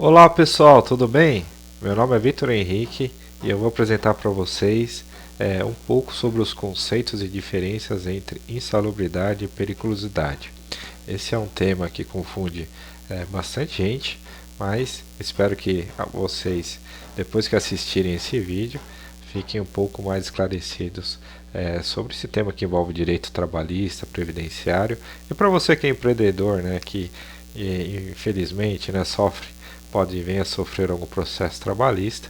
Olá pessoal, tudo bem? Meu nome é Vitor Henrique e eu vou apresentar para vocês um pouco sobre os conceitos e diferenças entre insalubridade e periculosidade. Esse é um tema que confunde bastante gente, mas espero que vocês, depois que assistirem esse vídeo, fiquem um pouco mais esclarecidos sobre esse tema que envolve direito trabalhista, previdenciário, e para você que é empreendedor, né, que infelizmente pode vir a sofrer algum processo trabalhista,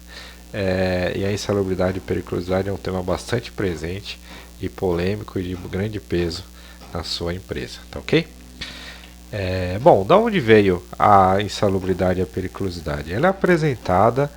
e a insalubridade e periculosidade é um tema bastante presente e polêmico e de grande peso na sua empresa, tá ok? Bom, da onde veio a insalubridade e a periculosidade? Ela é apresentada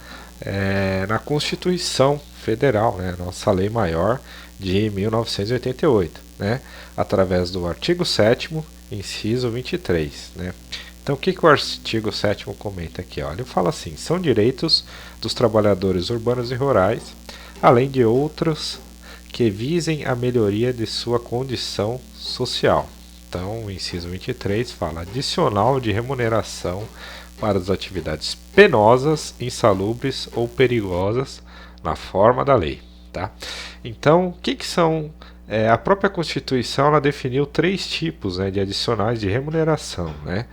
na Constituição Federal, né, nossa lei maior de 1988, né, através do artigo 7º, inciso 23, né. Então, o que o artigo 7º comenta aqui? Olha, ele fala assim: são direitos dos trabalhadores urbanos e rurais, além de outros que visem a melhoria de sua condição social. Então, o inciso 23 fala adicional de remuneração para as atividades penosas, insalubres ou perigosas na forma da lei. Tá? Então, o que são? A própria Constituição ela definiu 3 tipos, né, de adicionais de remuneração, né?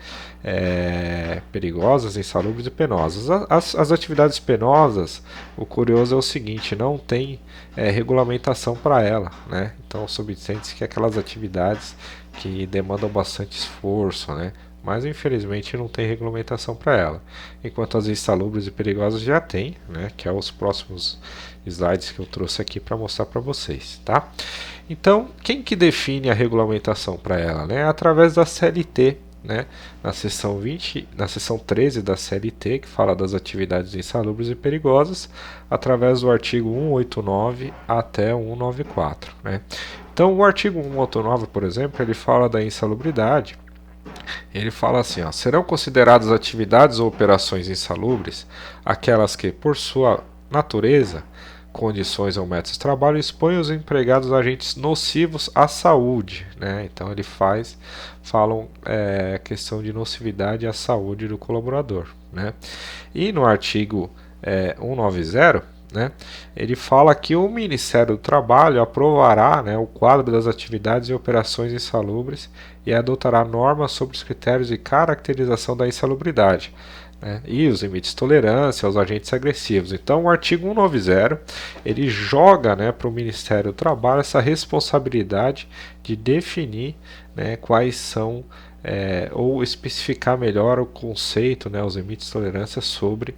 Perigosas, insalubres e penosas. As atividades penosas, o curioso é o seguinte, não tem regulamentação para ela, né? Então subentende-se que aquelas atividades que demandam bastante esforço, né? Mas infelizmente não tem regulamentação para ela. Enquanto as insalubres e perigosas já tem, né? Que é os próximos slides que eu trouxe aqui para mostrar para vocês, tá? Então, quem que define a regulamentação para ela, né? Através da CLT, né? Na seção 13 da CLT, que fala das atividades insalubres e perigosas, através do artigo 189 até 194, né? Então, o artigo 189, por exemplo, ele fala da insalubridade. Ele fala assim, ó, serão consideradas atividades ou operações insalubres aquelas que, por sua natureza, condições ou métodos de trabalho, expõem os empregados a agentes nocivos à saúde, né? Então falam questão de nocividade à saúde do colaborador, né? E no artigo 190, né, ele fala que o Ministério do Trabalho aprovará, né, o quadro das atividades e operações insalubres e adotará normas sobre os critérios de caracterização da insalubridade, né, e os limites de tolerância aos agentes agressivos. Então, o artigo 190 ele joga, né, para o Ministério do Trabalho essa responsabilidade de definir, né, quais são ou especificar melhor o conceito, né, os limites de tolerância sobre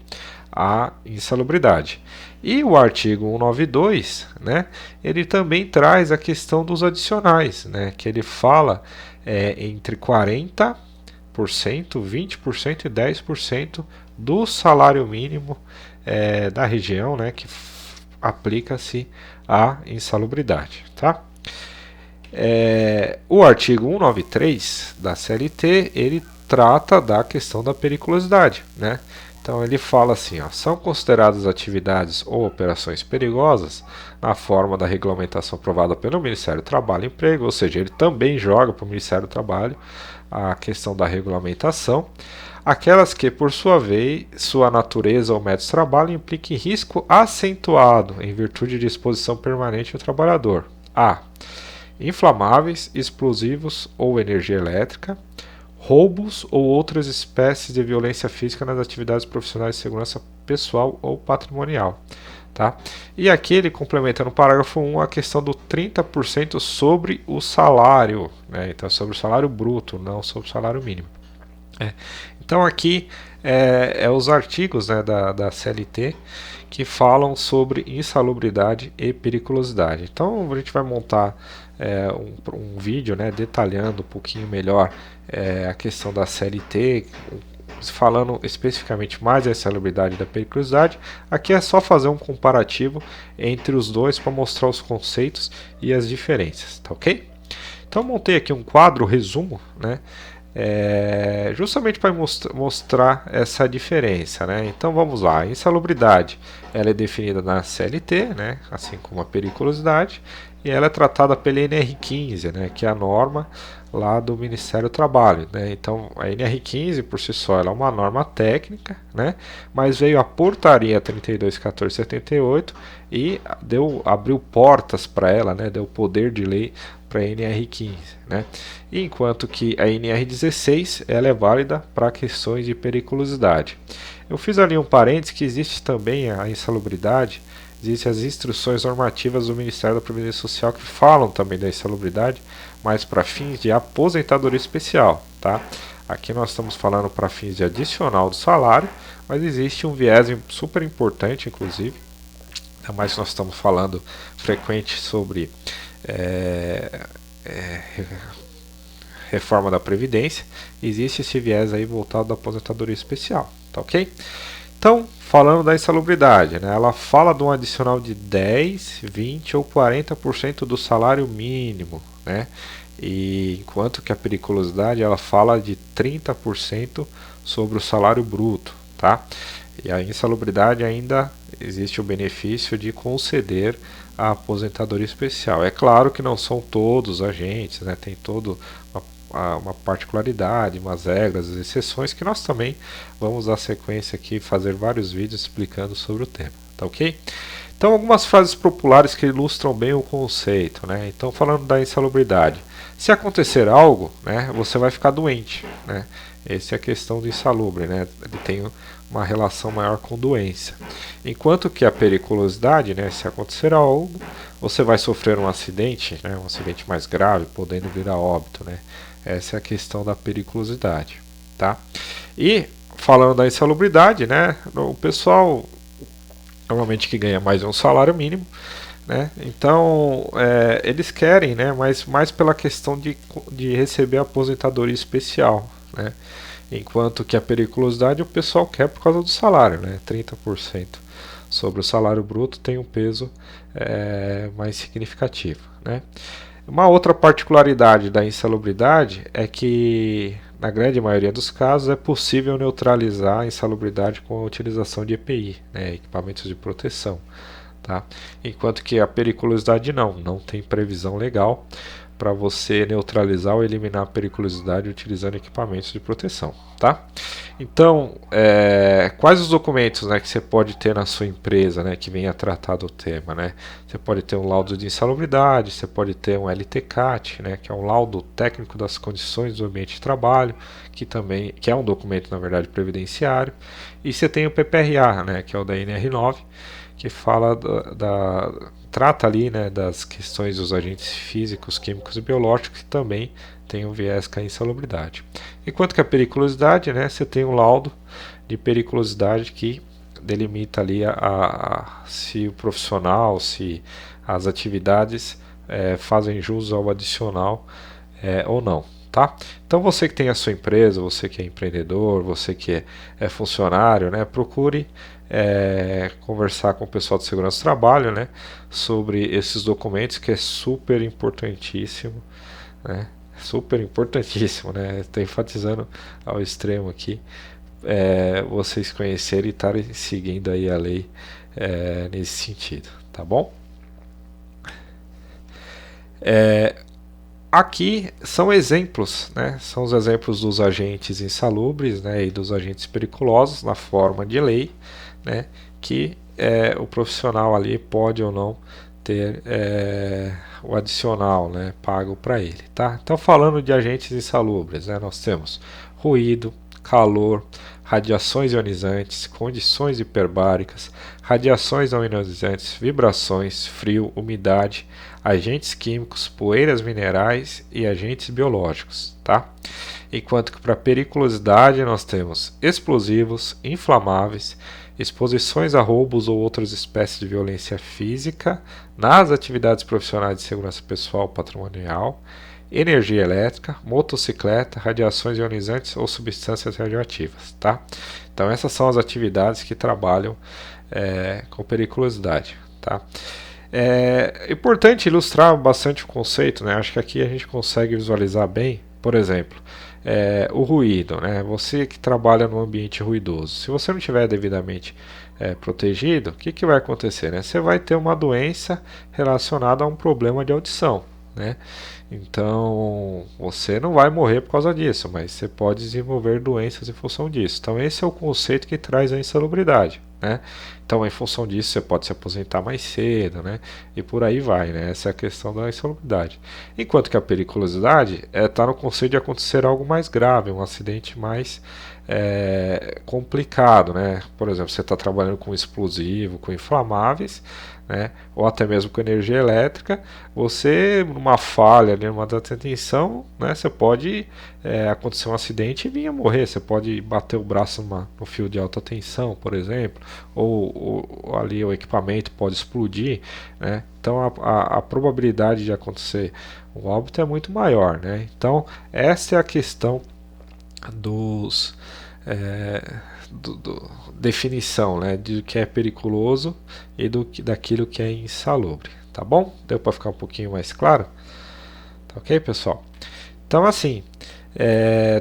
a insalubridade. E o artigo 192, né, ele também traz a questão dos adicionais, né, que ele fala entre 40%, 20% e 10% do salário mínimo da região, né, que aplica-se à insalubridade. Tá? O artigo 193 da CLT ele trata da questão da periculosidade, né? Então ele fala assim, ó, são consideradas atividades ou operações perigosas na forma da regulamentação aprovada pelo Ministério do Trabalho e Emprego, ou seja, ele também joga para o Ministério do Trabalho a questão da regulamentação, aquelas que, por sua vez, sua natureza ou método de trabalho impliquem risco acentuado em virtude de exposição permanente ao trabalhador. A. Inflamáveis, explosivos ou energia elétrica, roubos ou outras espécies de violência física nas atividades profissionais de segurança pessoal ou patrimonial. Tá? E aqui ele complementa no parágrafo 1 a questão do 30% sobre o salário, né? Então sobre o salário bruto, não sobre o salário mínimo. Então aqui os artigos, né, da CLT que falam sobre insalubridade e periculosidade. Então a gente vai montar um vídeo, né, detalhando um pouquinho melhor a questão da CLT, falando especificamente mais da insalubridade e da periculosidade. Aqui é só fazer um comparativo entre os dois para mostrar os conceitos e as diferenças, tá ok? Então montei aqui um quadro resumo, né, justamente para mostrar essa diferença, né? Então vamos lá, a insalubridade ela é definida na CLT, né? Assim como a periculosidade, e ela é tratada pela NR15, né? Que é a norma lá do Ministério do Trabalho, né? Então a NR15 por si só ela é uma norma técnica, né? Mas veio a portaria 32.1478 e abriu portas para ela, né? Deu poder de lei para a NR15, né? Enquanto que a NR16 ela é válida para questões de periculosidade. Eu fiz ali um parênteses que existe também a insalubridade, existem as instruções normativas do Ministério da Previdência Social que falam também da insalubridade, mas para fins de aposentadoria especial, tá? Aqui nós estamos falando para fins de adicional do salário, mas existe um viés super importante, inclusive, ainda mais que nós estamos falando frequente sobre é, é, reforma da Previdência, existe esse viés aí voltado da aposentadoria especial, tá ok? Então, falando da insalubridade, né, ela fala de um adicional de 10, 20 ou 40% do salário mínimo, né? E enquanto que a periculosidade ela fala de 30% sobre o salário bruto, tá? E a insalubridade ainda existe o benefício de conceder a aposentadoria especial. É claro que não são todos agentes, né? Tem todo uma particularidade, umas regras, exceções que nós também vamos dar sequência aqui e fazer vários vídeos explicando sobre o tema, tá ok? Então algumas frases populares que ilustram bem o conceito, né? Então falando da insalubridade, se acontecer algo, né, você vai ficar doente, né? Essa é a questão do insalubre, né? Ele tem uma relação maior com doença. Enquanto que a periculosidade, né, se acontecer algo, você vai sofrer um acidente, né, um acidente mais grave, podendo vir a óbito, né? Essa é a questão da periculosidade, tá? E falando da insalubridade, né, o pessoal normalmente que ganha mais de um salário mínimo, né? Então eles querem, né, mas mais pela questão de receber a aposentadoria especial, né? Enquanto que a periculosidade o pessoal quer por causa do salário, né? 30% sobre o salário bruto tem um peso mais significativo, né? Uma outra particularidade da insalubridade é que, na grande maioria dos casos, é possível neutralizar a insalubridade com a utilização de EPI, né, equipamentos de proteção. Tá? Enquanto que a periculosidade não tem previsão legal para você neutralizar ou eliminar a periculosidade utilizando equipamentos de proteção, tá? Então, quais os documentos, né, que você pode ter na sua empresa, né, que venha tratar do tema, né? Você pode ter um laudo de insalubridade, você pode ter um LTCAT, né, que é um laudo técnico das condições do ambiente de trabalho, que é um documento, na verdade, previdenciário, e você tem o PPRA, né, que é o da NR9, que fala trata ali, né, das questões dos agentes físicos, químicos e biológicos que também tem um viés com a insalubridade. Enquanto que a periculosidade, né, você tem um laudo de periculosidade que delimita ali se o profissional, se as atividades fazem jus ao adicional ou não. Tá? Então você que tem a sua empresa, você que é empreendedor, você que é funcionário, né, procure conversar com o pessoal de segurança do trabalho, né, sobre esses documentos que é super importantíssimo, né, super importantíssimo, né, estou enfatizando ao extremo aqui, vocês conhecerem e estarem seguindo aí a lei nesse sentido, tá bom? Aqui são exemplos, né? São os exemplos dos agentes insalubres, né, e dos agentes periculosos na forma de lei, né, que o profissional ali pode ou não ter o adicional, né, pago para ele, tá? Então falando de agentes insalubres, né, nós temos ruído, calor, radiações ionizantes, condições hiperbáricas, radiações não ionizantes, vibrações, frio, umidade, agentes químicos, poeiras minerais e agentes biológicos, tá? Enquanto que para periculosidade nós temos explosivos, inflamáveis, exposições a roubos ou outras espécies de violência física nas atividades profissionais de segurança pessoal patrimonial, energia elétrica, motocicleta, radiações ionizantes ou substâncias radioativas, tá? Então essas são as atividades que trabalham com periculosidade, tá? É importante ilustrar bastante o conceito, né? Acho que aqui a gente consegue visualizar bem, por exemplo, o ruído, né? Você que trabalha num ambiente ruidoso, se você não estiver devidamente protegido, o que vai acontecer, né? Você vai ter uma doença relacionada a um problema de audição, né? Então, você não vai morrer por causa disso, mas você pode desenvolver doenças em função disso. Então, esse é o conceito que traz a insalubridade, né? Então, em função disso, você pode se aposentar mais cedo, né? E por aí vai, né? Essa é a questão da insalubridade. Enquanto que a periculosidade está no conceito de acontecer algo mais grave, um acidente mais complicado, né? Por exemplo, você está trabalhando com explosivo, com inflamáveis, né? Ou até mesmo com energia elétrica, você, numa falha ali, numa desatenção, né? Você pode acontecer um acidente e vir a morrer. Você pode bater o braço no fio de alta tensão, por exemplo, ou ali o equipamento pode explodir, né? Então a probabilidade de acontecer um óbito é muito maior, né? Então essa é a questão dos definição, né, de que é periculoso e daquilo que é insalubre, tá bom? Deu para ficar um pouquinho mais claro? Tá ok, pessoal? Então, assim,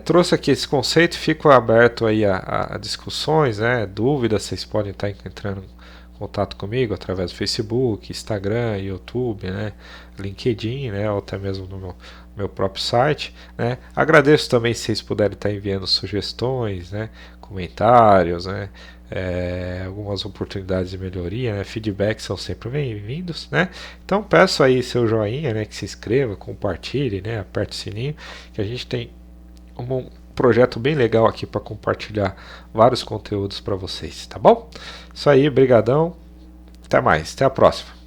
trouxe aqui esse conceito, fico aberto aí a discussões, né, dúvidas, vocês podem estar entrando em contato comigo através do Facebook, Instagram, YouTube, né, LinkedIn, né, ou até mesmo no meu próprio site, né. Agradeço também se vocês puderem estar enviando sugestões, né, comentários, né, algumas oportunidades de melhoria, né, feedbacks são sempre bem-vindos, né. Então peço aí seu joinha, né, que se inscreva, compartilhe, né, aperte o sininho, que a gente tem um projeto bem legal aqui para compartilhar vários conteúdos para vocês, tá bom? Isso aí, brigadão, até mais, até a próxima.